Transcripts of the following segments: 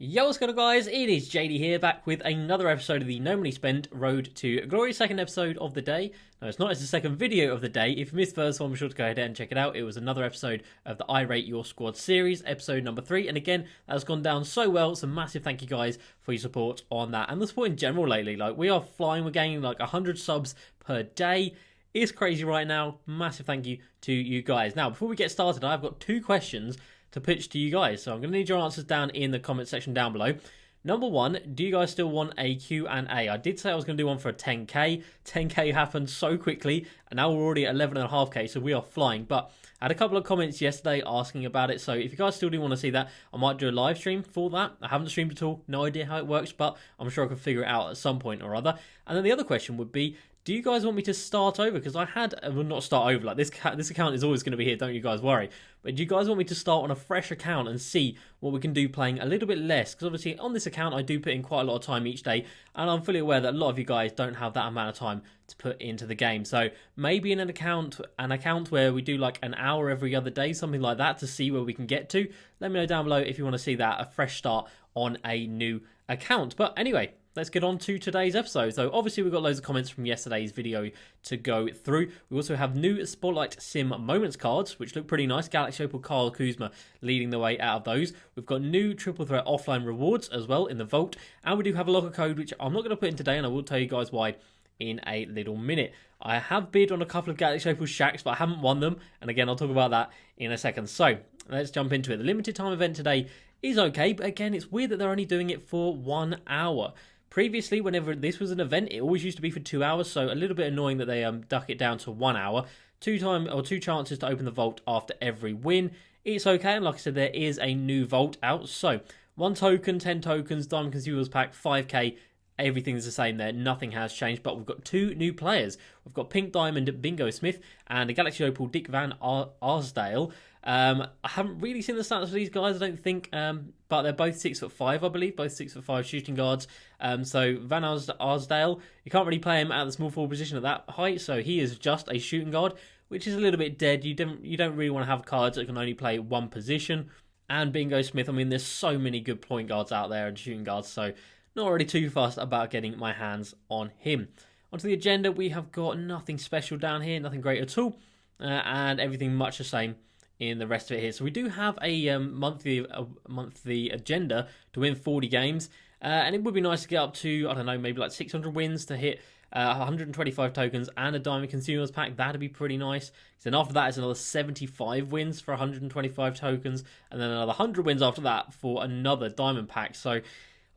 Yo, what's going on, guys? It is JD here, back with another episode of the No Money Spent Road to Glory, second episode of the day. No, it's not, it's the second video of the day. If you missed the first one, be sure to go ahead and check it out. It was another episode of the I Rate Your Squad series, episode number 3. And again, that has gone down so well, so massive thank you guys for your support on that. And the support in general lately, like, we are flying, we're gaining like 100 subs per day. It's crazy right now. Massive thank you to you guys. Now, before we get started, I've got 2 questions to pitch to you guys, so I'm going to need your answers down in the comment section down below. Number 1, do you guys still want a Q&A? I did say I was going to do one for a 10k. 10k happened so quickly, and now we're already at 11.5k, so we are flying. But I had a couple of comments yesterday asking about it, so if you guys still do want to see that, I might do a live stream for that. I haven't streamed at all, no idea how it works, but I'm sure I can figure it out at some point or other. And then the other question would be, do you guys want me to start over? Because I had, well, not start over, like this account is always going to be here, don't you guys worry. But do you guys want me to start on a fresh account and see what we can do playing a little bit less? Because obviously on this account I do put in quite a lot of time each day, and I'm fully aware that a lot of you guys don't have that amount of time to put into the game. So maybe in an account where we do like an hour every other day, something like that, to see where we can get to. Let me know down below if you want to see that, a fresh start on a new account. But anyway, let's get on to today's episode. So obviously we've got loads of comments from yesterday's video to go through. We also have new Spotlight Sim Moments cards, which look pretty nice. Galaxy Opal, Carl, Kuzma leading the way out of those. We've got new Triple Threat offline rewards as well in the vault. And we do have a locker code, which I'm not going to put in today, and I will tell you guys why in a little minute. I have bid on a couple of Galaxy Opal shacks, but I haven't won them. And again, I'll talk about that in a second. So let's jump into it. The limited time event today is okay, but again, it's weird that they're only doing it for 1 hour. Previously, whenever this was an event, it always used to be for 2 hours, so a little bit annoying that they duck it down to 1 hour. Two chances to open the vault after every win. It's okay, and like I said, there is a new vault out. So 1 token, 10 tokens, Diamond Consumables Pack, 5k. Everything's the same there, nothing has changed, but we've got 2 new players. We've got Pink Diamond Bingo Smith and a Galaxy Opal Dick Van Arsdale. I haven't really seen the stats for these guys, I don't think, but they're both 6'5", I believe, both 6'5" shooting guards. So Van Arsdale, you can't really play him at the small forward position at that height, so he is just a shooting guard, which is a little bit dead. You don't really want to have cards that can only play one position. And Bingo Smith, I mean, there's so many good point guards out there and shooting guards, so not really too fussed about getting my hands on him. Onto the agenda, we have got nothing special down here, nothing great at all, and everything much the same in the rest of it here. So we do have a monthly agenda to win 40 games, and it would be nice to get up to, I don't know, maybe like 600 wins to hit 125 tokens and a Diamond Consumables Pack. That'd be pretty nice. Then after that is another 75 wins for 125 tokens, and then another 100 wins after that for another Diamond Pack. So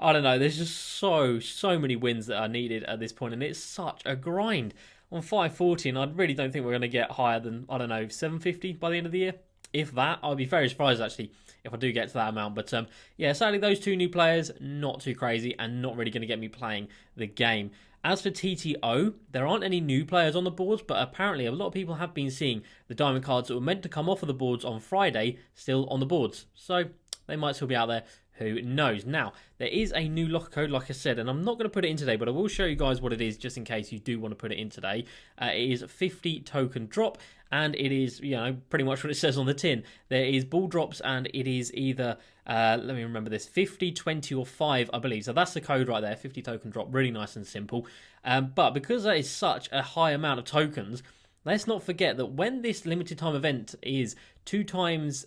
I don't know, there's just so many wins that are needed at this point, and it's such a grind. On 540, and I really don't think we're going to get higher than, I don't know, 750 by the end of the year. If that, I'd be very surprised, actually, if I do get to that amount. But yeah, sadly, those 2 new players, not too crazy, and not really going to get me playing the game. As for TTO, there aren't any new players on the boards, but apparently a lot of people have been seeing the diamond cards that were meant to come off of the boards on Friday still on the boards. So they might still be out there. Who knows? Now, there is a new locker code, like I said, and I'm not going to put it in today, but I will show you guys what it is just in case you do want to put it in today. It is a 50 token drop, and it is, you know, pretty much what it says on the tin. There is ball drops, and it is either, let me remember this, 50, 20, or 5, I believe. So that's the code right there, 50 token drop, really nice and simple. But because that is such a high amount of tokens, let's not forget that when this limited time event is 2 times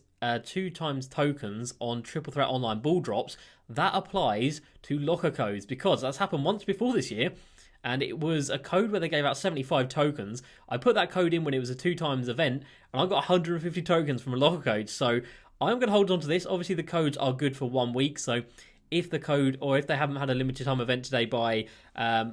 tokens on Triple Threat Online ball drops, that applies to locker codes, because that's happened once before this year, and it was a code where they gave out 75 tokens. I put that code in when it was a 2 times event, and I got 150 tokens from a locker code, so I'm going to hold on to this. Obviously the codes are good for 1 week, so if the code, or if they haven't had a limited time event today by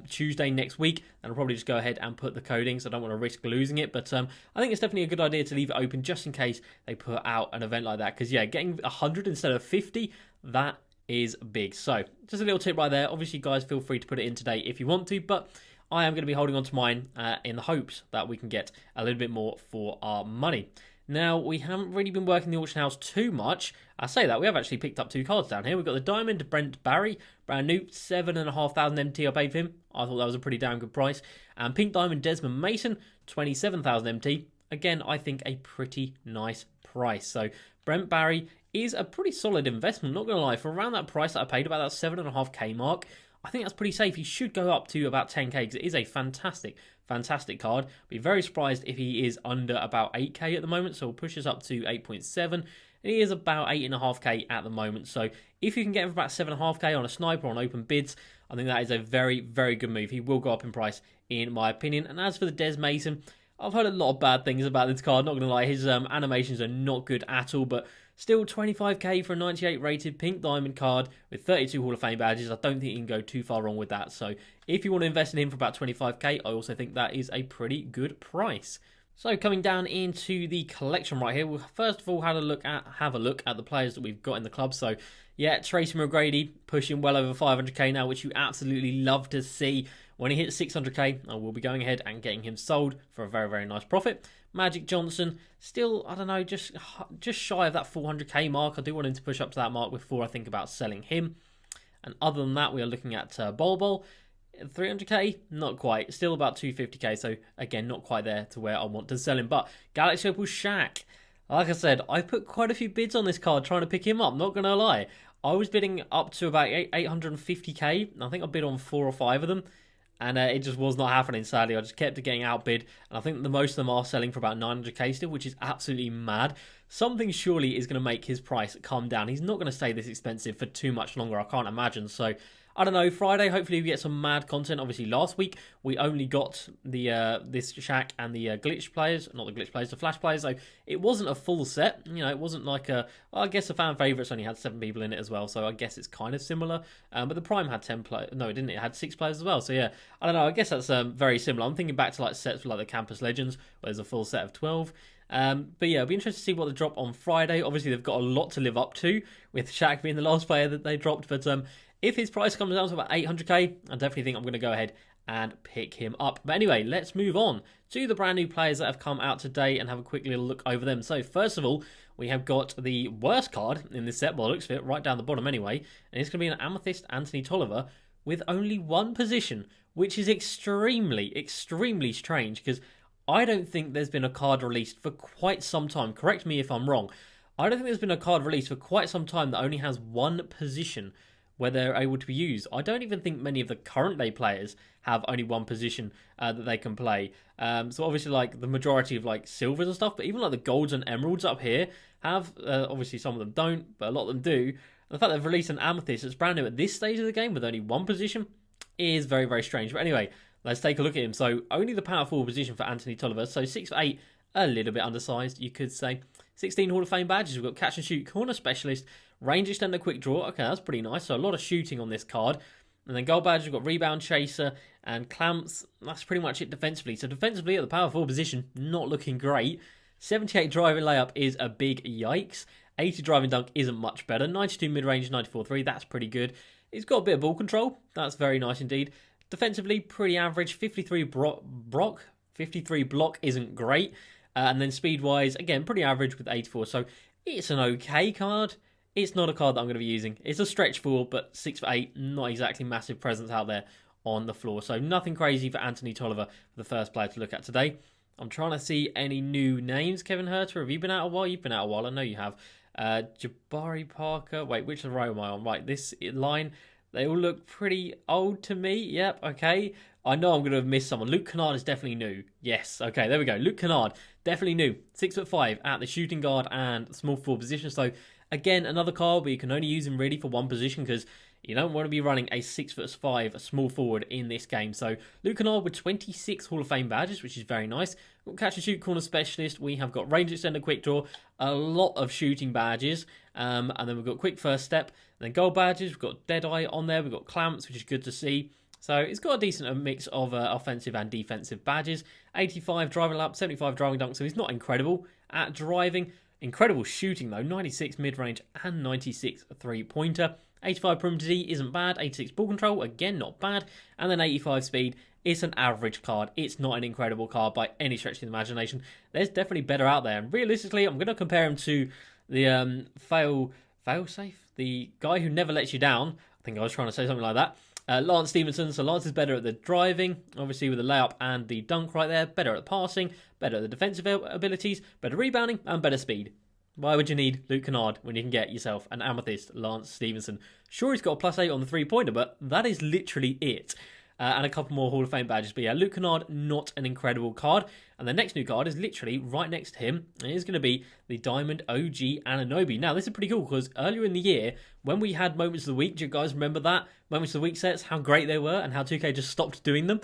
Tuesday next week, then I'll probably just go ahead and put the code in, so I don't want to risk losing it. But I think it's definitely a good idea to leave it open just in case they put out an event like that, because yeah, getting 100 instead of 50, that is big. So just a little tip right there. Obviously guys, feel free to put it in today if you want to, but I am going to be holding on to mine in the hopes that we can get a little bit more for our money. Now, we haven't really been working the auction house too much. I say that, we have actually picked up 2 cards down here. We've got the Diamond Brent Barry, brand new, 7,500 MT I paid for him. I thought that was a pretty damn good price. And Pink Diamond Desmond Mason, 27,000 MT. Again, I think a pretty nice price. So Brent Barry is a pretty solid investment, not going to lie. For around that price that I paid, about that 7.5k mark, I think that's pretty safe. He should go up to about 10k because it is a fantastic card. Be very surprised if he is under about 8k at the moment, so we'll push us up to 8.7. And he is about 8.5k at the moment, so if you can get him for about 7.5k on a sniper on open bids, I think that is a very, very good move. He will go up in price, in my opinion. And as for the Des Mason, I've heard a lot of bad things about this card, not going to lie. His animations are not good at all, but still 25k for a 98 rated pink diamond card with 32 Hall of Fame badges. I don't think you can go too far wrong with that. So if you want to invest in him for about 25k, I also think that is a pretty good price. So coming down into the collection right here, we'll first of all have a look at the players that we've got in the club. So yeah, Tracy McGrady pushing well over 500k now, which you absolutely love to see. When he hits 600k, I will be going ahead and getting him sold for a very, very nice profit. Magic Johnson, still, I don't know, just shy of that 400k mark. I do want him to push up to that mark before I think about selling him. And other than that, we are looking at Bol. 300k, not quite, still about 250k, so again, not quite there to where I want to sell him. But Galaxy Opal Shaq, like I said, I put quite a few bids on this card trying to pick him up, not going to lie. I was bidding up to about 850k, I think I bid on 4 or 5 of them, and it just was not happening, sadly. I just kept getting outbid, and I think the most of them are selling for about 900k still, which is absolutely mad. Something surely is going to make his price come down. He's not going to stay this expensive for too much longer, I can't imagine. So I don't know, Friday, hopefully we get some mad content. Obviously, last week, we only got the this Shaq and the glitch players. Not the glitch players, the flash players. So it wasn't a full set. You know, it wasn't like a... Well, I guess the fan favourites only had 7 people in it as well. So I guess it's kind of similar. But the Prime had 10 players. No, it didn't. It had 6 players as well. So yeah, I don't know. I guess that's very similar. I'm thinking back to like sets for like the Campus Legends, where there's a full set of 12. But yeah, it'll be interesting to see what they drop on Friday. Obviously, they've got a lot to live up to, with Shaq being the last player that they dropped. But if his price comes down to about 800k, I definitely think I'm going to go ahead and pick him up. But anyway, let's move on to the brand new players that have come out today and have a quick little look over them. So first of all, we have got the worst card in this set, well, it looks fit right down the bottom anyway, and it's going to be an Amethyst Anthony Tolliver with only one position, which is extremely, extremely strange, because I don't think there's been a card released for quite some time. Correct me if I'm wrong. I don't think there's been a card released for quite some time that only has one position where they're able to be used. I don't even think many of the current day players have only one position that they can play. So obviously, like the majority of like silvers and stuff, but even like the golds and emeralds up here have, obviously some of them don't, but a lot of them do. And the fact they've released an Amethyst that's brand new at this stage of the game with only one position is very, very strange. But anyway, let's take a look at him. So only the power forward position for Anthony Tolliver. So 6'8", a little bit undersized, you could say. 16 Hall of Fame badges. We've got catch and shoot, corner specialist, range extender, quick draw. Okay, that's pretty nice. So a lot of shooting on this card. And then gold badges, we've got rebound chaser and clamps. That's pretty much it defensively. So defensively at the power forward position, not looking great. 78 driving layup is a big yikes. 80 driving dunk isn't much better. 92 mid-range, 94-3, that's pretty good. He's got a bit of ball control. That's very nice indeed. Defensively, pretty average. 53 block isn't great. And then speed-wise, again, pretty average with 84. So it's an okay card. It's not a card that I'm going to be using. It's a stretch 4, but 6'8", not exactly massive presence out there on the floor. So nothing crazy for Anthony Tolliver, the first player to look at today. I'm trying to see any new names. Kevin Herter, have you been out a while? You've been out a while. I know you have. Jabari Parker. Wait, which row am I on? Right, this line, they all look pretty old to me. Yep, okay. I know I'm going to have missed someone. Luke Kennard is definitely new. Yes, okay, there we go. Luke Kennard, definitely new. 6'5" at the shooting guard and small forward position. So, again, another card, but you can only use him really for one position because you don't want to be running a 6'5" small forward in this game. So, Luke Kennard with 26 Hall of Fame badges, which is very nice. We've got catch and shoot, corner specialist. We have got range extender, quick draw, a lot of shooting badges. And then we've got quick first step. And then gold badges, we've got Deadeye on there. We've got clamps, which is good to see. So it's got a decent mix of offensive and defensive badges. 85 driving lap, 75 driving dunk, so he's not incredible at driving. Incredible shooting though, 96 mid-range and 96 three-pointer. 85 perimeter D isn't bad, 86 ball control, again not bad. And then 85 speed, it's an average card. It's not an incredible card by any stretch of the imagination. There's definitely better out there. And realistically, I'm going to compare him to the failsafe, the guy who never lets you down. I think I was trying to say something like that. Lance Stevenson, so Lance is better at the driving, obviously with the layup and the dunk right there, better at the passing, better at the defensive abilities, better rebounding, and better speed. Why would you need Luke Kennard when you can get yourself an Amethyst Lance Stevenson? Sure, he's got a +8 on the 3-pointer, but that is literally it. And a couple more Hall of Fame badges. But yeah, Luke Kennard, not an incredible card. And the next new card is literally right next to him. And it is going to be the Diamond OG Anunoby. Now, this is pretty cool because earlier in the year, when we had Moments of the Week, do you guys remember that? Moments of the Week sets, how great they were and how 2K just stopped doing them.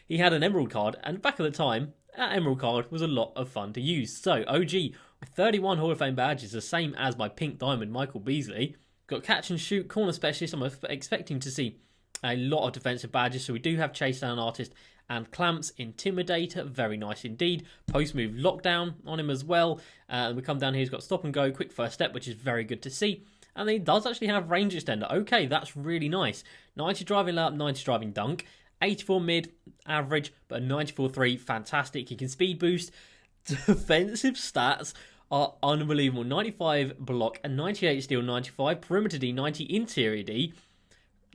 He had an Emerald card. And back at the time, that Emerald card was a lot of fun to use. So, OG with 31 Hall of Fame badges, the same as my Pink Diamond Michael Beasley. Got Catch and Shoot, Corner Specialist. I'm expecting to see a lot of defensive badges. So we do have Chase Down Artist and Clamps, Intimidator, very nice indeed. Post Move Lockdown on him as well. We come down here, he's got Stop and Go, Quick First Step, which is very good to see. And he does actually have Range Extender. Okay, that's really nice. 90 Driving Layup, 90 Driving Dunk. 84 mid, average, but a 94-3, fantastic. He can speed boost. Defensive stats are unbelievable. 95 block and 98 steal, 95. Perimeter D, 90 interior D.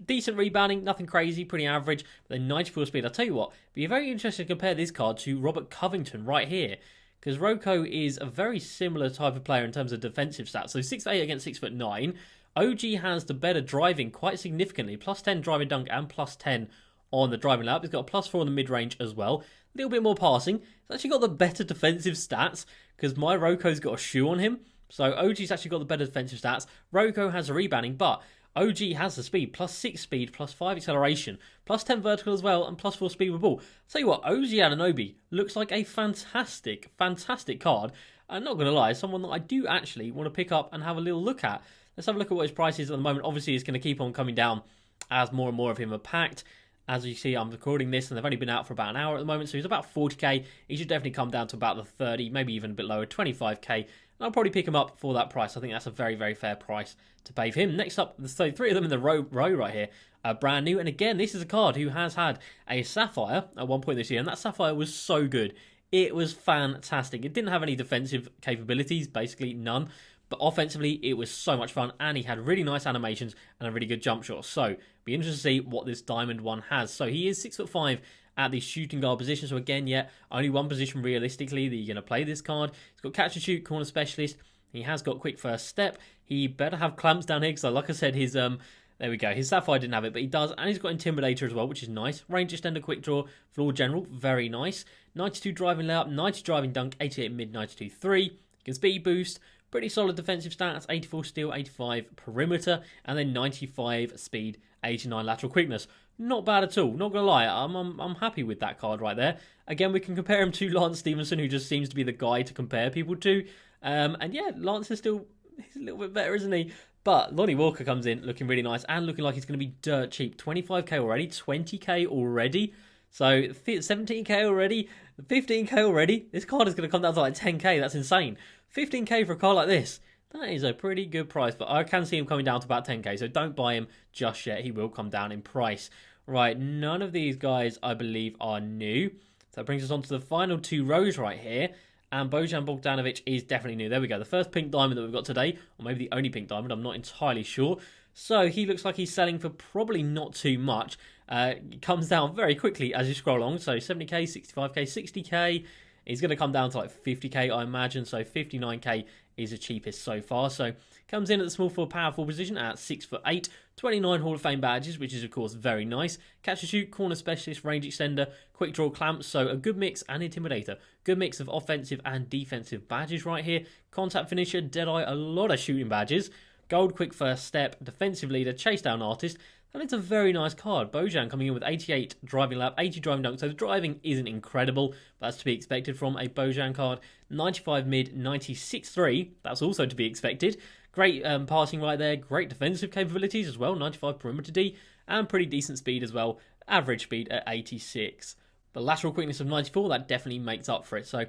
Decent rebounding, nothing crazy, pretty average. But then 94 speed. I'll tell you what, be very interesting to compare this card to Robert Covington right here. Because Rocco is a very similar type of player in terms of defensive stats. So 6'8" against 6'9". OG has the better driving quite significantly. +10 driving dunk and +10 on the driving lap. He's got a +4 on the mid-range as well. A little bit more passing. He's actually got the better defensive stats because my Rocco's got a shoe on him. So OG's actually got the better defensive stats. Rocco has a rebounding, but OG has the speed, +6 speed, +5 acceleration, +10 vertical as well, and +4 speed with ball. I'll tell you what, OG Anunoby looks like a fantastic, fantastic card. I'm not going to lie, someone that I do actually want to pick up and have a little look at. Let's have a look at what his price is at the moment. Obviously, it's going to keep on coming down as more and more of him are packed. As you see, I'm recording this and they've only been out for about an hour at the moment, so he's about 40k. He should definitely come down to about the 30, maybe even a bit lower, 25k. And I'll probably pick him up for that price. I think that's a very, very fair price to pay for him. Next up, so 3 of them in the row right here are brand new. And again, this is a card who has had a Sapphire at one point this year, and that Sapphire was so good. It was fantastic. It didn't have any defensive capabilities, basically none. But offensively, it was so much fun, and he had really nice animations and a really good jump shot. So, be interested to see what this Diamond one has. So, he is 6'5" at the shooting guard position. So, again, yeah, only one position realistically that you're going to play this card. He's got Catch and Shoot, Corner Specialist. He has got Quick First Step. He better have Clamps down here, because like I said, his there we go. His Sapphire didn't have it, but he does. And he's got Intimidator as well, which is nice. Range Extender, Quick Draw, Floor General, very nice. 92 Driving Layup, 90 Driving Dunk, 88 Mid, 92-3. He can Speed Boost. Pretty solid defensive stats, 84 steal, 85 perimeter, and then 95 speed, 89 lateral quickness. Not bad at all, not going to lie, I'm happy with that card right there. Again, we can compare him to Lance Stevenson, who just seems to be the guy to compare people to. And yeah, Lance is still, he's a little bit better, isn't he? But Lonnie Walker comes in looking really nice and looking like he's going to be dirt cheap. 25k already, 20k already. So 17k already, 15k already. This card is going to come down to like 10k, that's insane. 15k for a card like this, that is a pretty good price, but I can see him coming down to about 10k, so don't buy him just yet. He will come down in price. Right, none of these guys, I believe, are new. So that brings us on to the final 2 rows right here, and Bojan Bogdanovic is definitely new. There we go, the first pink diamond that we've got today, or maybe the only pink diamond, I'm not entirely sure. So he looks like he's selling for probably not too much. It comes down very quickly as you scroll along, so 70k, 65k, 60k. He's going to come down to like 50k, I imagine. So 59k is the cheapest so far. So comes in at the small forward power forward position at 6'8", 29 Hall of Fame badges, which is of course very nice. Catch and Shoot, Corner Specialist, Range Extender, Quick Draw, Clamps. So a good mix and Intimidator. Good mix of offensive and defensive badges right here. Contact Finisher, Deadeye, a lot of shooting badges. Gold Quick First Step, Defensive Leader, Chase Down Artist. And it's a very nice card. Bojan coming in with 88 driving lap, 80 driving dunk. So the driving isn't incredible, but that's to be expected from a Bojan card. 95 mid, 96-3. That's also to be expected. Great passing right there. Great defensive capabilities as well. 95 perimeter D. And pretty decent speed as well. Average speed at 86. The lateral quickness of 94, that definitely makes up for it. So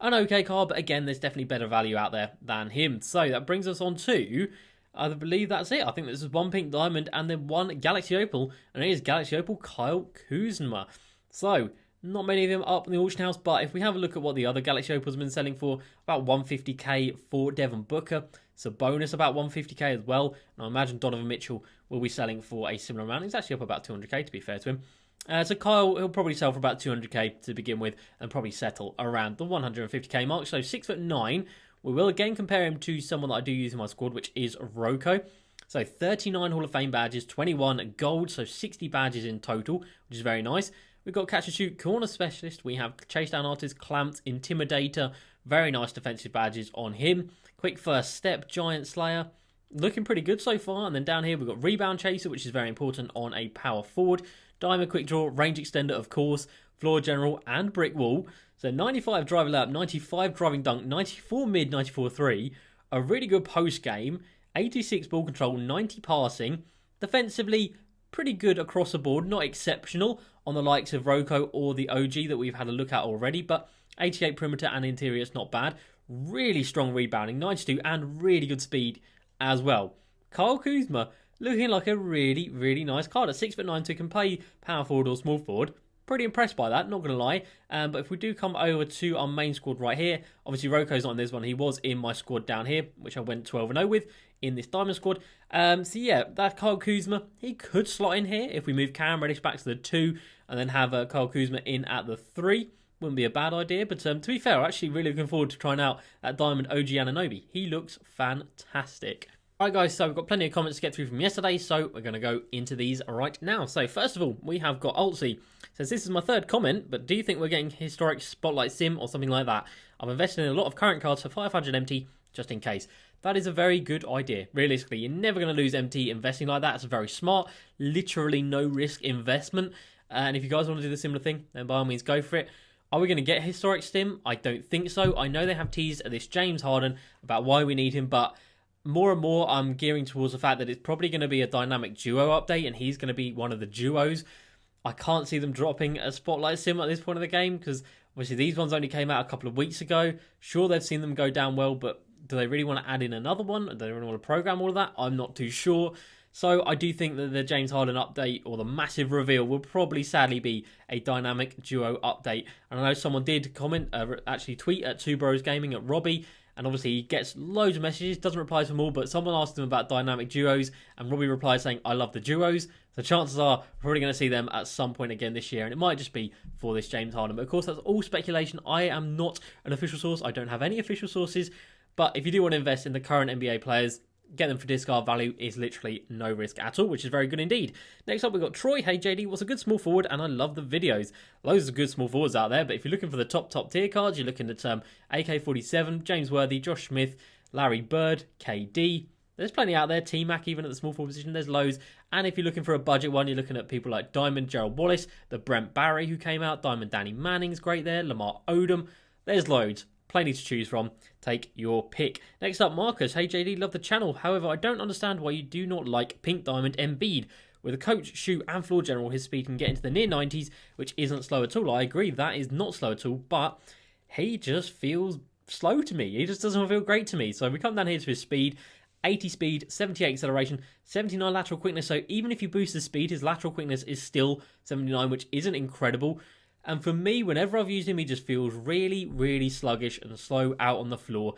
an okay card, but again, there's definitely better value out there than him. So that brings us on to... I believe that's it. I think this is 1 pink diamond and then 1 Galaxy Opal. And it is Galaxy Opal Kyle Kuzma. So, not many of them up in the auction house. But if we have a look at what the other Galaxy Opals have been selling for, about 150k for Devin Booker. It's a bonus about 150k as well. And I imagine Donovan Mitchell will be selling for a similar amount. He's actually up about 200k to be fair to him. So Kyle, he'll probably sell for about 200k to begin with. And probably settle around the 150k mark. So 6'9", We will again compare him to someone that I do use in my squad, which is Roko. So 39 Hall of Fame badges, 21 gold, so 60 badges in total, which is very nice. We've got catch and shoot, corner specialist. We have chase down artist, clamped, intimidator. Very nice defensive badges on him. Quick first step, giant slayer. Looking pretty good so far. And then down here we've got rebound chaser, which is very important on a power forward. Diamond quick draw, range extender of course, floor general and brick wall. So 95 driver lap, 95 driving dunk, 94 mid, 94 3. A really good post game. 86 ball control, 90 passing. Defensively, pretty good across the board. Not exceptional on the likes of Roko or the OG that we've had a look at already. But 88 perimeter and interior, it's not bad. Really strong rebounding, 92, and really good speed as well. Kyle Kuzma looking like a really, really nice card. At 6'9", so he can play power forward or small forward. Pretty impressed by that, not going to lie. But if we do come over to our main squad right here, obviously Roko's not in this one. He was in my squad down here, which I went 12-0 with in this diamond squad. So yeah, that Kyle Kuzma, he could slot in here if we move Cam Reddish back to the 2 and then have Kyle Kuzma in at the 3. Wouldn't be a bad idea, but to be fair, I'm actually really looking forward to trying out that Diamond OG Anunoby. He looks fantastic. Alright guys, so we've got plenty of comments to get through from yesterday, so we're going to go into these right now. So first of all, we have got Altsy. Says, this is my third comment, but do you think we're getting historic Spotlight Sim or something like that? I've invested in a lot of current cards for 500 MT, just in case. That is a very good idea. Realistically, you're never going to lose MT investing like that. It's very smart, literally no risk investment. And if you guys want to do the similar thing, then by all means go for it. Are we going to get historic Stim? I don't think so. I know they have teased this James Harden about why we need him, but more and more I'm gearing towards the fact that it's probably going to be a dynamic duo update and he's going to be one of the duos. I can't see them dropping a Spotlight Sim at this point of the game because obviously these ones only came out a couple of weeks ago. Sure, they've seen them go down well, but do they really want to add in another one? Do they really want to program all of that? I'm not too sure. So I do think that the James Harden update or the massive reveal will probably sadly be a dynamic duo update. And I know someone did comment, actually tweet at 2Bros Gaming at Robbie, and obviously he gets loads of messages, doesn't reply to them all, but someone asked him about dynamic duos, and Robbie replied saying, I love the duos. So chances are we're probably going to see them at some point again this year, and it might just be for this James Harden. But of course, that's all speculation. I am not an official source. I don't have any official sources. But if you do want to invest in the current NBA players, get them for discard value is literally no risk at all, which is very good indeed. Next up, we've got Troy. Hey JD, what's a good small forward? And I love the videos. Loads of good small forwards out there, but if you're looking for the top tier cards, you're looking at AK-47, James Worthy, Josh Smith, Larry Bird, KD. There's plenty out there. T-Mac, even at the small forward position, there's loads. And if you're looking for a budget one, you're looking at people like Diamond Gerald Wallace, the Brent Barry who came out, Diamond Danny Manning's great there, Lamar Odom. There's loads. Plenty to choose from. Take your pick. Next up, Marcus. Hey JD, love the channel. However, I don't understand why you do not like Pink Diamond Embiid. With a coach, shoot, and floor general, his speed can get into the near 90s, which isn't slow at all. I agree, that is not slow at all, but he just feels slow to me. He just doesn't feel great to me. So we come down here to his speed. 80 speed, 78 acceleration, 79 lateral quickness. So even if you boost the speed, his lateral quickness is still 79, which isn't incredible. And for me, whenever I've used him, he just feels really, really sluggish and slow out on the floor.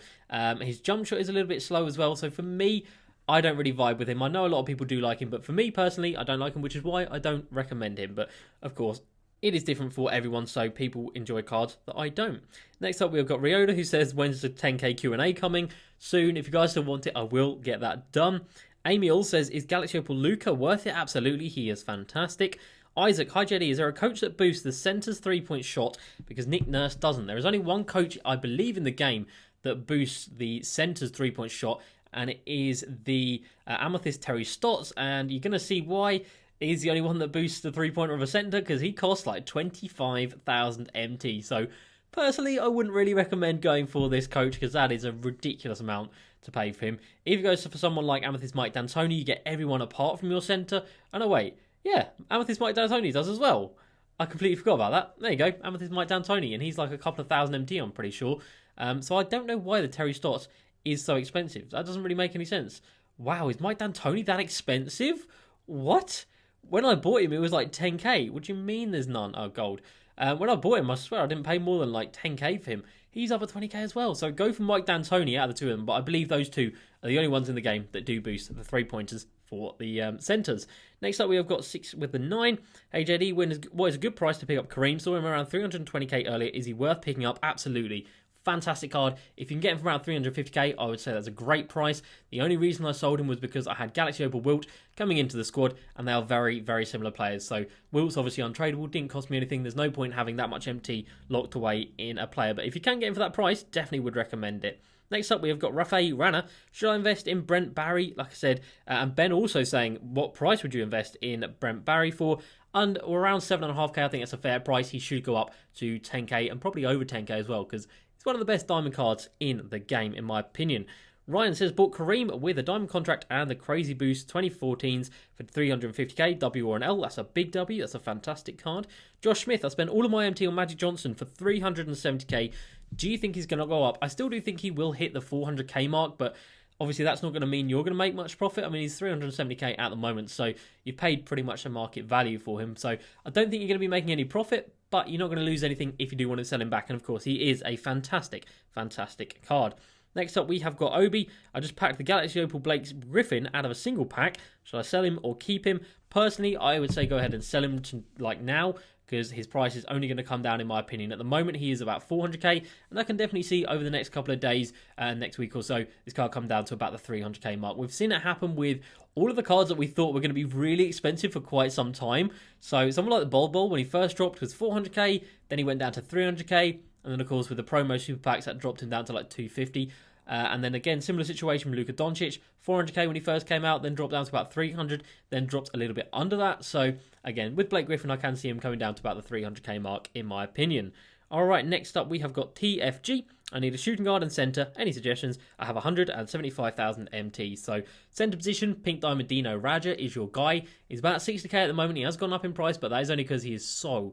His jump shot is a little bit slow as well. So for me, I don't really vibe with him. I know a lot of people do like him, but for me personally, I don't like him, which is why I don't recommend him. But of course, it is different for everyone, so people enjoy cards that I don't. Next up, we've got Ryoda, who says, when's the 10k Q&A coming? Soon. If you guys still want it, I will get that done. Amy All says, is Galaxy Opal Luka worth it? Absolutely, he is fantastic. Isaac, hi JD, is there a coach that boosts the centre's three-point shot because Nick Nurse doesn't? There is only one coach, I believe, in the game that boosts the centre's three-point shot, and it is the Amethyst Terry Stotts, and you're going to see why he's the only one that boosts the three-pointer of a centre, because he costs like 25,000 MT. So personally, I wouldn't really recommend going for this coach, because that is a ridiculous amount to pay for him. If you go for someone like Amethyst Mike D'Antoni, you get everyone apart from your centre. Oh no, wait. Yeah, Amethyst Mike D'Antoni does as well. I completely forgot about that. There you go, Amethyst Mike D'Antoni, and he's like a couple of thousand MT, I'm pretty sure. So I don't know why the Terry Stotts is so expensive. That doesn't really make any sense. Wow, is Mike D'Antoni that expensive? What? When I bought him, it was like 10k. What do you mean there's none? Oh, gold. When I bought him, I swear I didn't pay more than like 10k for him. He's up at 20k as well. So go for Mike D'Antoni out of the two of them, but I believe those two are the only ones in the game that do boost the three-pointers for the centres. Next up, we have got 6 with the 9. Hey JD, what is a good price to pick up Kareem? Saw him around 320k earlier. Is he worth picking up? Absolutely. Fantastic card. If you can get him for around 350k, I would say that's a great price. The only reason I sold him was because I had Galaxy Opal Wilt coming into the squad, and they are very, very similar players. So Wilt's obviously untradeable, didn't cost me anything. There's no point having that much MT locked away in a player. But if you can get him for that price, definitely would recommend it. Next up, we have got Rafael Rana. Should I invest in Brent Barry? Like I said, and Ben also saying, what price would you invest in Brent Barry for? And around 7.5k, I think that's a fair price. He should go up to 10k and probably over 10k as well, because he's one of the best diamond cards in the game, in my opinion. Ryan says, bought Kareem with a diamond contract and the Crazy Boost 2014s for 350k, W or an L. That's a big W. That's a fantastic card. Josh Smith, I spent all of my MT on Magic Johnson for 370k. Do you think he's going to go up? I still do think he will hit the 400k mark, but obviously that's not going to mean you're going to make much profit. I mean, he's 370k at the moment, so you've paid pretty much a market value for him. So I don't think you're going to be making any profit, but you're not going to lose anything if you do want to sell him back. And of course, he is a fantastic, fantastic card. Next up, we have got Obi. I just packed the Galaxy Opal Blake Griffin out of a single pack. Should I sell him or keep him? Personally, I would say go ahead and sell him to, like now, because his price is only going to come down, in my opinion. At the moment, he is about 400k, and I can definitely see over the next couple of days, next week or so, this card come down to about the 300k mark. We've seen it happen with all of the cards that we thought were going to be really expensive for quite some time. So someone like the Bol when he first dropped was 400k, then he went down to 300k, and then of course with the promo super packs that dropped him down to like 250. And then again, similar situation with Luka Doncic, 400k when he first came out, then dropped down to about 300, then dropped a little bit under that. So again, with Blake Griffin, I can see him coming down to about the 300k mark, in my opinion. All right, next up we have got TFG. I need a shooting guard and centre. Any suggestions? I have 175,000 MT. So centre position, Pink Diamond Dino Raja is your guy. He's about 60k at the moment. He has gone up in price, but that is only because he is so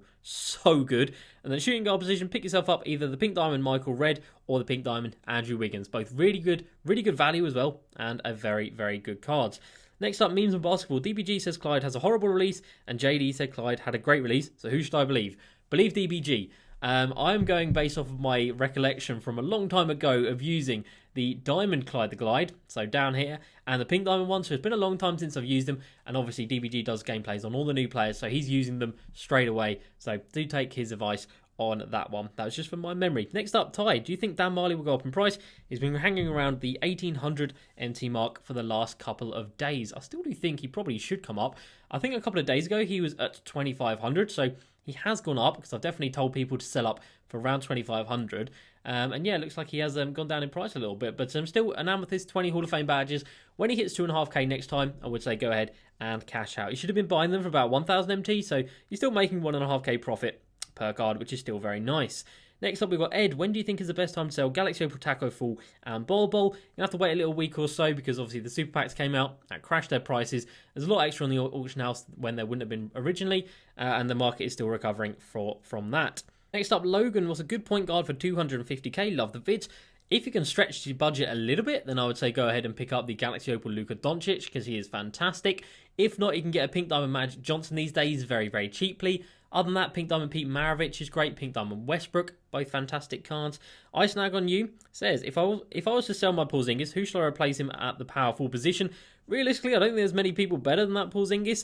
good. And then shooting guard position, pick yourself up either the Pink Diamond Michael Redd or the Pink Diamond Andrew Wiggins. Both really good value as well, and a very, very good cards. Next up, memes and basketball. DBG says Clyde has a horrible release, and JD said Clyde had a great release. So who should I believe? Believe DBG. I'm going based off of my recollection from a long time ago of using the Diamond Clyde the Glide, so down here, and the Pink Diamond one, so it's been a long time since I've used them, and obviously DBG does gameplays on all the new players, so he's using them straight away, so do take his advice on that one. That was just from my memory. Next up, Ty, do you think Dan Marley will go up in price? He's been hanging around the 1800 MT mark for the last couple of days. I still do think he probably should come up. I think a couple of days ago he was at 2500, so he has gone up, because I've definitely told people to sell up for around 2500. And yeah, it looks like he has gone down in price a little bit. But still, an Amethyst 20 Hall of Fame badges. When he hits 2.5k next time, I would say go ahead and cash out. You should have been buying them for about 1000 MT, so you're still making 1.5k profit per card, which is still very nice. Next up, we've got Ed. When do you think is the best time to sell Galaxy Opal Taco Fall and Bol? You'll have to wait a little week or so, because obviously the super packs came out and crashed their prices. There's a lot extra on the auction house when there wouldn't have been originally, and the market is still recovering from that. Next up, Logan was a good point guard for 250k. Love the vids. If you can stretch your budget a little bit, then I would say go ahead and pick up the Galaxy Opal Luka Doncic, because he is fantastic. If not, you can get a Pink Diamond Magic Johnson these days very, very cheaply. Other than that, Pink Diamond Pete Maravich is great. Pink Diamond Westbrook, both fantastic cards. Icenag on You says, if I was to sell my Porzingis, who shall I replace him at the power forward position? Realistically, I don't think there's many people better than that Porzingis.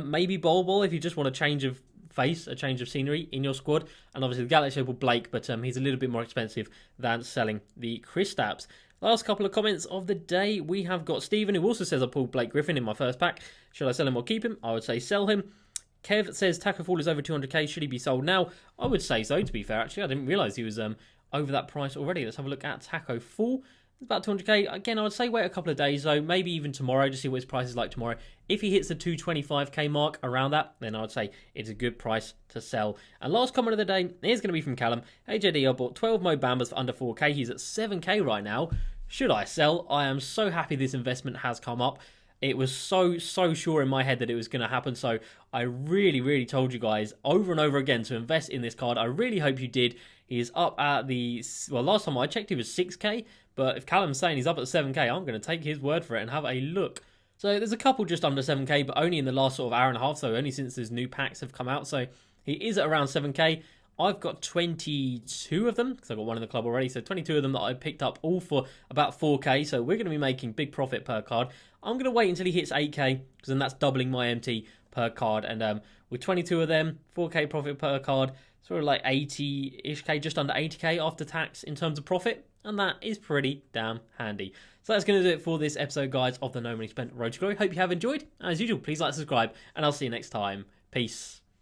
Maybe Bol if you just want a change of face, a change of scenery in your squad. And obviously the Galaxy Opal Blake, but he's a little bit more expensive than selling the Kristaps. Last couple of comments of the day. We have got Stephen, who also says I pulled Blake Griffin in my first pack. Should I sell him or keep him? I would say sell him. Kev says Taco Fall is over 200k. Should he be sold now? I would say so, to be fair. Actually, I didn't realise he was over that price already. Let's have a look at Taco Fall. It's about 200k. Again, I would say wait a couple of days, though. Maybe even tomorrow to see what his price is like tomorrow. If he hits the 225k mark around that, then I would say it's a good price to sell. And last comment of the day is going to be from Callum. Hey, JD, I bought 12 Mo Bambas for under 4k. He's at 7k right now. Should I sell? I am so happy this investment has come up. It was so sure in my head that it was going to happen, so I really told you guys over and over again to invest in this card. I really hope you did. He's up at the... Well, last time I checked, he was 6k, but if Callum's saying he's up at 7k, I'm going to take his word for it and have a look. So there's a couple just under 7k, but only in the last sort of hour and a half, so only since those new packs have come out, so he is at around 7k. I've got 22 of them, because I've got one in the club already, so 22 of them that I picked up, all for about 4k, so we're going to be making big profit per card. I'm going to wait until he hits 8k, because then that's doubling my MT per card, and with 22 of them, 4k profit per card, sort of like 80-ish K, just under 80K after tax in terms of profit. And that is pretty damn handy. So that's going to do it for this episode, guys, of the No Money Spent Road to Glory. Hope you have enjoyed. As usual, please like, subscribe, and I'll see you next time. Peace.